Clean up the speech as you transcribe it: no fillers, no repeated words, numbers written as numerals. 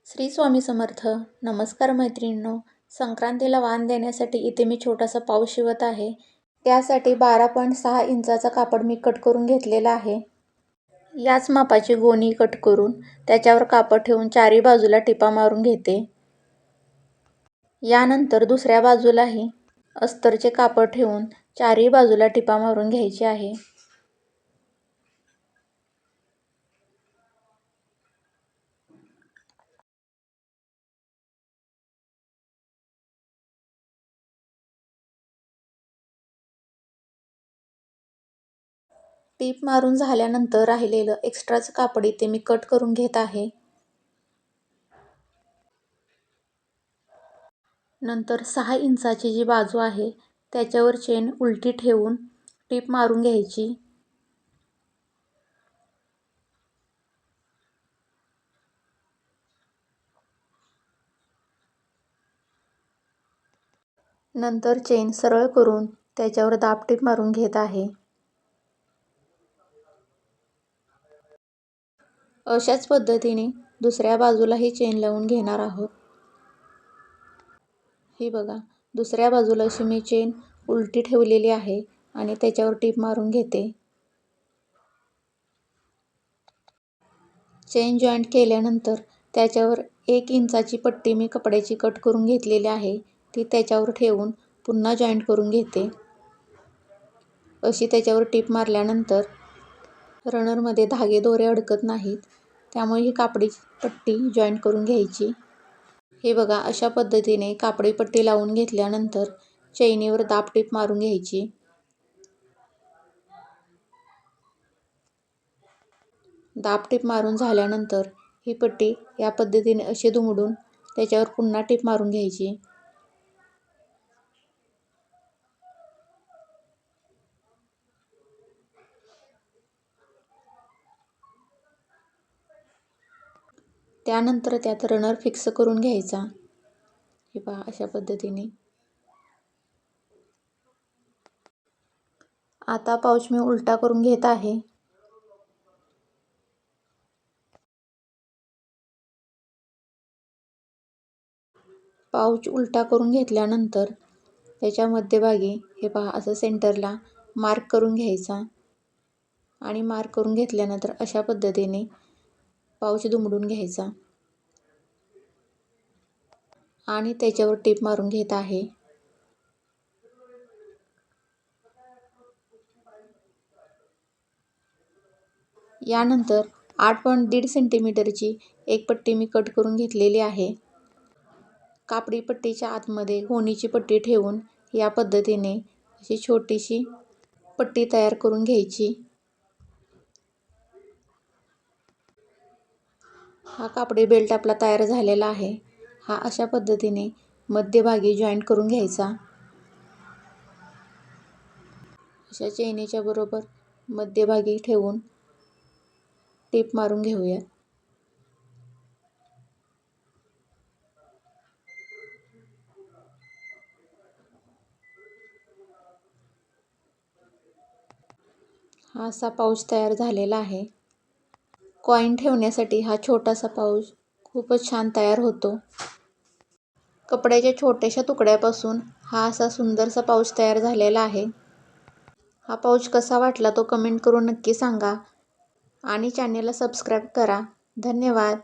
श्री स्वामी समर्थ. नमस्कार मैत्रिणींनो. संक्रांतीला वाण देण्यासाठी इथे मी छोटासा पाऊस शिवत आहे. त्यासाठी 12.6 इंचाचा कापड मी कट करून घेतलेला आहे. याच मापाची गोणी कट करून त्याच्यावर कापड ठेवून चारी बाजूला टिपा मारून घेते. यानंतर दुसऱ्या बाजूलाही अस्तरचे कापड ठेवून चारही बाजूला टिपा मारून घ्यायचे आहे. टीप मारून झाल्यानंतर राहिलेलं एक्स्ट्राचं कापड इथे मी कट करून घेत आहे. नंतर 6 इंचाची जी बाजू आहे त्याच्यावर चेन उलटी ठेवून टीप मारून घ्यायची. नंतर चेन सरळ करून त्याच्यावर दाबटीप मारून घेत आहे. अशाच पद्धतीने दुसऱ्या बाजूलाही चेन लावून घेणार आहोत. ही बघा, दुसऱ्या बाजूला अशी मी चेन उलटी ठेवलेली आहे आणि त्याच्यावर टीप मारून घेते. चेन जॉईंट केल्यानंतर त्याच्यावर 1 इंचाची पट्टी मी कपड्याची कट करून घेतलेली आहे. ती त्याच्यावर ठेवून पुन्हा जॉईंट करून घेते. अशी त्याच्यावर टीप मारल्यानंतर रनरमध्ये धागे दोरे अडकत नाहीत, त्यामुळे ही कापडी पट्टी जॉईंट करून घ्यायची. हे बघा, अशा पद्धतीने कापडी पट्टी लावून घेतल्यानंतर चैनीवर दाबटीप मारून घ्यायची. दाबटीप मारून झाल्यानंतर ही पट्टी या पद्धतीने अशी दुमडून त्याच्यावर पुन्हा टीप मारून घ्यायची. त्यानंतर त्यात रनर फिक्स करून घ्यायचा. हे पहा, अशा पद्धतीने. आता पाऊच मी उलटा करून घेत आहे. पाऊच उलटा करून घेतल्यानंतर त्याच्या मध्यभागी हे पहा, असं सेंटरला मार्क करून घ्यायचा आणि मार्क करून घेतल्यानंतर अशा पद्धतीने पाऊच दुमडून घ्यायचा आणि त्याच्यावर टीप मारून घेत आहे. यानंतर 8.5 सेंटीमीटरची एक पट्टी मी कट करून घेतलेली आहे. कापडी पट्टीच्या आतमध्ये गोणीची पट्टी ठेवून या पद्धतीने अशी छोटीशी पट्टी तयार करून घ्यायची. हा कापडी बेल्ट आपला तयार झालेला आहे. हा अशा पद्धतीने मध्यभागी जॉईंट करून घ्यायचा. अशा चैनीच्या बरोबर मध्यभागी ठेवून टीप मारून घेऊया. हा असा पाऊच तयार झालेला आहे. कॉईन ठेवण्यासाठी हा छोटासा पाऊच खूपच छान तयार होतो. कपड्याच्या छोट्याशा तुकड्यापासून हा असा सुंदरसा पाऊच तयार झालेला आहे. हा पाऊच कसा वाटला तो कमेंट करून नक्की सांगा आणि चॅनेलला सबस्क्राईब करा. धन्यवाद.